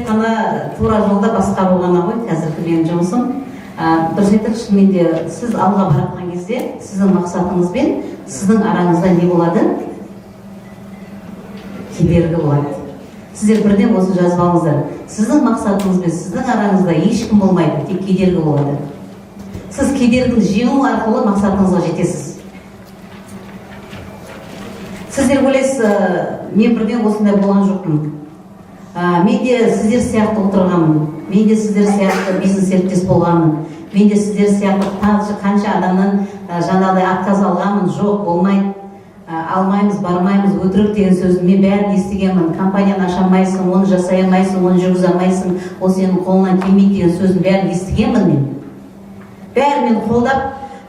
тек қана тура жолда басқару ғана ғой қазіргі менің жұмысым. Дұрыс айтайық, шынымен де сіз алға бара жатқан кезде сіздің мақсатыңыз бен сіздің араңызда не болады? Кедергі болады. Сіздер бірден осы жазып алыңыздар. Сіздің мақсатыңыз бен сіздің араңызда ешкім болмайды, тек кедергі болады. Сіз кедергіні жеңу арқылы мақсатыңызға жетесіз. Сіздер ойлайсыз, мен бірден осындай болған жоқпын. Мен де сіздер сияқты отырғанмын. Мен де сіздер сияқты бизнес серіктес болғанмын. Мен де сіздер сияқты қанша адамнан жаңағыдай отказ алғанмын. Жоқ, болмайды. Алмаймыз, бармаймыз, өтірік деген сөзді мен бәрін естігенмін. Компанияны аша алмайсың, оны жасай алмайсың, оны жүргізе алмайсың, ол сенің қолыңнан келмейді деген сөздің бәрін естігенмін мен. Бәрі мені қолдап,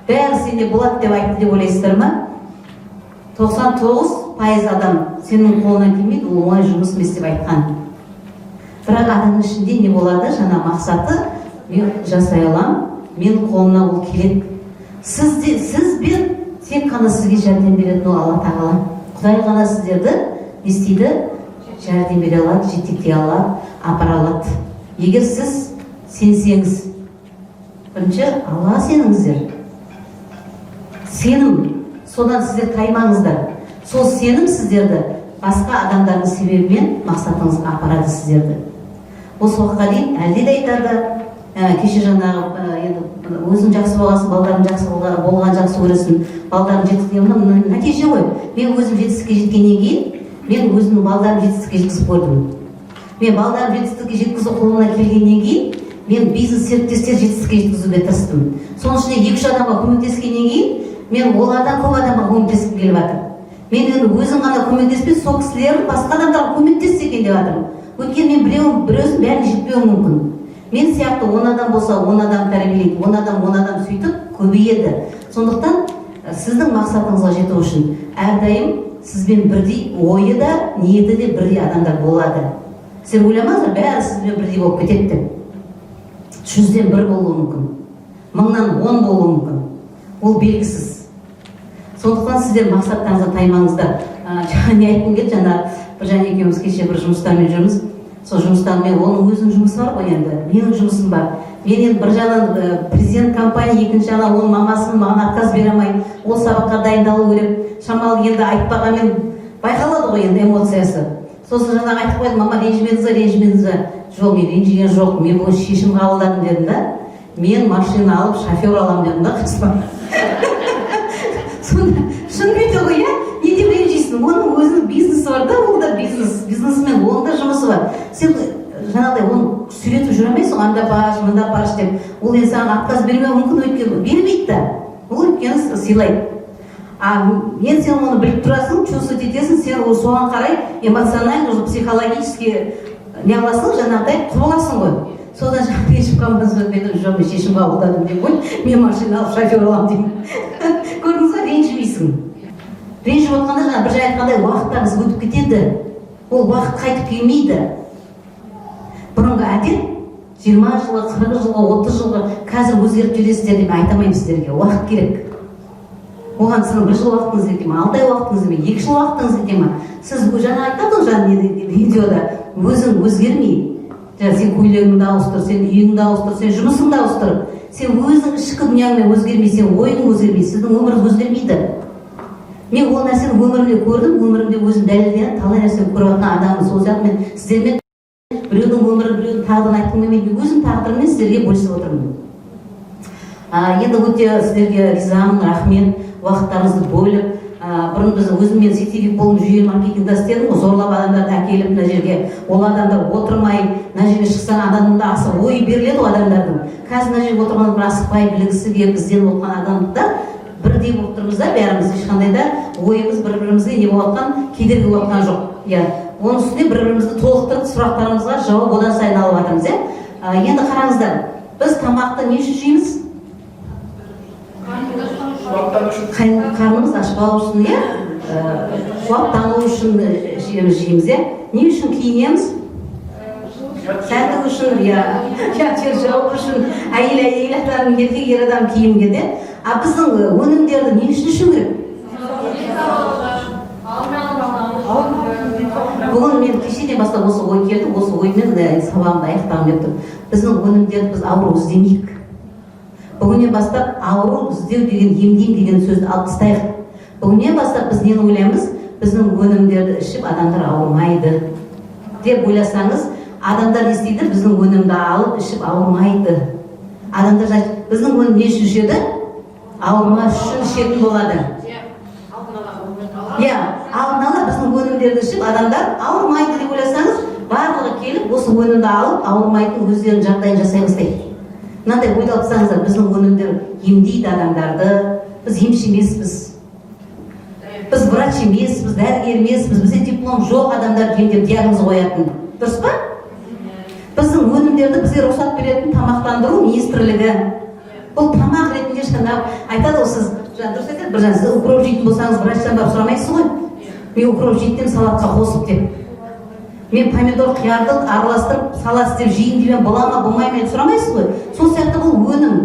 бәрі сенде болады деп айтты деп ойлайсыздар ма? 99% адам сенің қолынан келмейді, ол оңай жұмыс емес деп айтқан. Бірақ адамның ішінде не болады? Жаңа мақсаты, мен жасай аламын, менің қолымнан ол келеді. Сіз бен тек қана сізге жәрдем беретін ол Алла Тағала. Құдай ғана сіздерді не істейді? Жәрдем бере алады, жетектей алады, апара алады. Егер сіз сенсеңіз, бірінші Алла сеніңіздер. Сенім, содан сіздер таймаңыздар. Сол сенім сіздерді басқа адамдардың себебімен мақсатыңызға апарады сіздерді. Осы уақытқа дейін әлде де айтады, кеше жаңағы өзің жақсы болғасын, балдарың жақсы болған жақсы көресің, балдарың жетістікке, нәтиже ғой. Мен өзім жетістікке жеткеннен кейін, мен өзімнің балдарым жетістікке жеткізіп көрдім. Мен балдарым жетістікке жеткізу қолымнан келгеннен кейін, мен бизнес серіктестер жетістікке жеткізуге тырыстым. Соның ішінде 2-3 адамға көмектескеннен кейін, мен олардан көп адамға көмектескім келіп жатыр. Мен енді өзім ғана көмектеспей, сол кісілердің басқа адамдарға көмектессе екен деп жатырмын. Өйткені мен біреудің бәрін жетпеуім мүмкін. Мен сияқты 10 адам болса, 10 адам тәрбиелейді, 10 адам сөйтіп көбейеді. Сондықтан сіздің мақсатыңызға жету үшін әрдайым сізбен бірдей ойы да, ниеті де бірдей адамдар болады. Сіздер ойламаңыздар, бәрі сізбен бірдей болып кетеді деп. 100-ден 1 болуы мүмкін, 1000-нан 10 болуы мүмкін. Ол белгісіз. Сондықтан сіздер мақсаттарыңызға таймаңыздар. Не айтқым келді, жаңа бір және екеуміз кеше бір жұмыстармен жүрміз. Сол жұмыстармен оның өзінің жұмысы бар ғой енді, менің жұмысым бар. Мен енді бір жағынан президент компания, екінші жағынан оның мамасын маған отказ бере алмай, ол сабаққа дайындалу керек. Шамалы енді айтпағанмен байқалады ғой енді эмоциясы. Сосын жаңағы айтып қойдым, мама ренжімедіңіз бе? Жоқ, мен ренжіген жоқ, мен бұл шешім қабылдадым дедім да. Мен машина алып шофер аламын дедім да, қыспа. Сонда шынымен де ғой, не деп ренжисің? Оның өзінің бизнесі бар да, ол да бизнесмен, оның да жұмысы бар. Сен жаңағыдай оны сүйретіп жүре алмайсың, анда баш, мында баш деп. Ол енді саған отказ бермеуі мүмкін, өйткені бермейді да. Ол өйткені сыйлайды. Мен сен оны біліп тұрасың, чувствовать етесің, сен соған қарай эмоционально, психологически не аласың, жаңағыдай құрыласың ғой. Содан жаңағы ренжіп қалмаңыз ба дедім, жоқ, мен шешім қабылдадым деп қой, мен машина алып шофер аламын деймін. Көрдіңіз ба, ренжімейсің. Ренжіп отқанда жаңа бір жай айтқандай уақыттарыңыз өтіп кетеді. Ол уақыт қайтып келмейді. Бұрынғы әдет 20 жылға, 40 жылға, 30 жылға қазір өзгеріп келесіздер деп айта алмаймын сіздерге. Уақыт керек. Оған сіздің 1 жыл уақытыңыз кете ме, 6 ай уақытыңыз кете ме, 2 жыл уақытыңыз кете ме? Сіз жаңа айтады ғой видеода, өзің өзгермей. Сен көйлегіңді ауыстыр, сен үйіңді ауыстыр, сен жұмысыңды ауыстыр. Сен өзің ішкі дүнияңмен өзгермей, сен ойың өзгермей, сіздің өміріңіз өзгермейді. Мен ол нәрсені өмірімде көрдім, өмірімде өзім дәлелден талай нәрсені көріп жатқан адаммын. Сол сияқты мен сіздермен біреудің өмірін, біреудің тағдырын айтқым келмейді, өзім тағдырыммен сіздерге бөлісіп отырмын. Енді өте сіздерге ризамын, рахмет, уақыттарыңызды бөліп, бұрын біз өзіммен сетевик болдым, жүйелі маркетингда істедім ғой, зорлап адамдарды әкеліп мына жерге, ол адамдар отырмай, мына жерге шықсаң адамда асық ой беріледі ғой адамдардың. Қазір мына жерге отырған бір асықпай білгісі келіп ізденіп отқан адамдар бірдей болып тұрмыз да, бәріміз ешқандай да ойымыз бір-бірімізге не болып жатқан, кедергі болып жатқан жоқ. Оның үстіне бір-бірімізді толықтырып, сұрақтарымызға жауап одан сайын алып жатырмыз. Енді қараңыздар, біз тамақты не үшін жейміз? Қарнымыз ашпау үшін, қуаттану үшін жейміз. Не үшін киінеміз? Сәндік үшін, тер жауып үшін, әйел адам, еркек адам киім киеді. А біздің өнімдерді не үшін ішу керек? Бүгін мен кешеден бастап осы ой келді, осы оймен сабағымды аяқтағым келіп тұр. Біздің өнімдерді біз ауру іздемейік. Бүгіннен бастап ауру іздеу деген, емдеймін деген сөзді алып тастайық. Бүгіннен бастап біз нені ойлаймыз? Біздің өнімдерді ішіп адамдар ауырмайды деп ойласаңыз, адамдар не істейді? Біздің өнімді алып ішіп ауырмайды. Адамдар біздің өнім не үшін ішеді? Ауырмас үшін ішетін болады. Алдын ала біздің өнімдерді ішіп адамдар ауырмайды деп ойласаңыз, барлығы келіп осы өнімді алып ауырмайтын өздерінің жағдайын жасай бастайды. Мынандай ойды алсаңыздар, біздің өнімдер емдейді адамдарды, біз емші емеспіз. Біз врач емеспіз, дәрігер емеспіз, бізде диплом жоқ адамдар емдеп диагноз қоятын. Дұрыс па? Біздің өнімдерді бізге рұқсат беретін тамақтандыру министрлігі. Бұл тамақ ретінде айтады ғой, сіз дұрыс айтады, бір сіз укроп жейтін болсаңыз, врачтан барып сұрамайсыз ғой. Мен укроп жейтін салатқа қосып деп. Мен помидор қиярды араластырып салат істеп жейін деген бола ма, болмай ма сұрамайсыз ғой. Сол сияқты бұл өнім.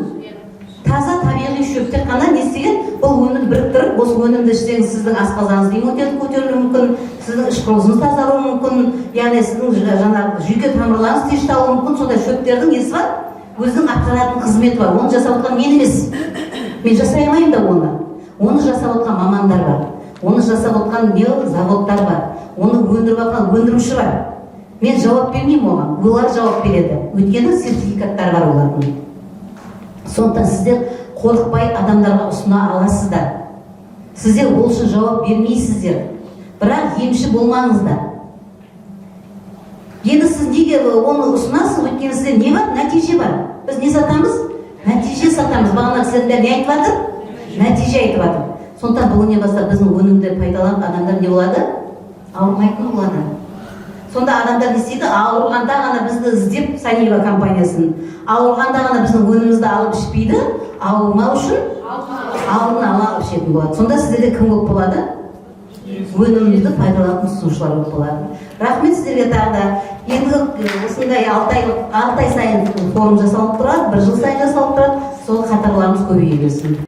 Таза табиғи шөпте қана не істеген? Бұл өнім біріктіріп, осы өнімді ішсеңіз сіздің асқазаныңыз иммунитеті көтерілуі мүмкін, сіздің іш құрылысыңыз тазаруы мүмкін, яғни сіздің жаңағы жүйке тамырларыңыз тынышталуы мүмкін. Сондай шөптердің несі бар? Өзінің атқаратын қызметі бар. Оны жасап отқан мен емес. Мен жасай алмаймын да оны. Оны жасап отқан мамандар бар. Оны жасап отқан заводтар бар. Оны өндіріп отқан өндіруші бар. Мен жауап бермеймін оған. Олар жауап береді. Өйткені сертификаттар бар олардың. Сондықтан сіздер қорықпай адамдарға ұсына аласыздар. Сіздер ол үшін жауап бермейсіздер. Бірақ емші болмаңыздар. Енді сіз неге оны ұсынасыз? Өйткені сізде не бар? Нәтиже бар. Біз не сатамыз? Нәтиже сатамыз. Бағана сіздер не айтып жатыр? Нәтиже айтып жатыр. Сондықтан бүгіннен бастап біздің өнімді пайдаланып адамдар не болады? Ауырмайтын болады. Сонда адамдар не істейді? Ауырғанда ғана бізді іздеп, Санива компаниясын, ауырғанда ғана біздің өнімімізді алып ішпейді, ауырмау үшін алдын ала ішетін болады. Сонда сіздерде кім көп болады? Өнімімізді пайдаланатын тұтынушылар көп болады. Рахмет сіздерге тағы да. Енді осындай 6 ай сайын форум жасалып тұрады, 1 жыл сайын жасалып тұрады. Сол қатарларымыз көбейе берсін.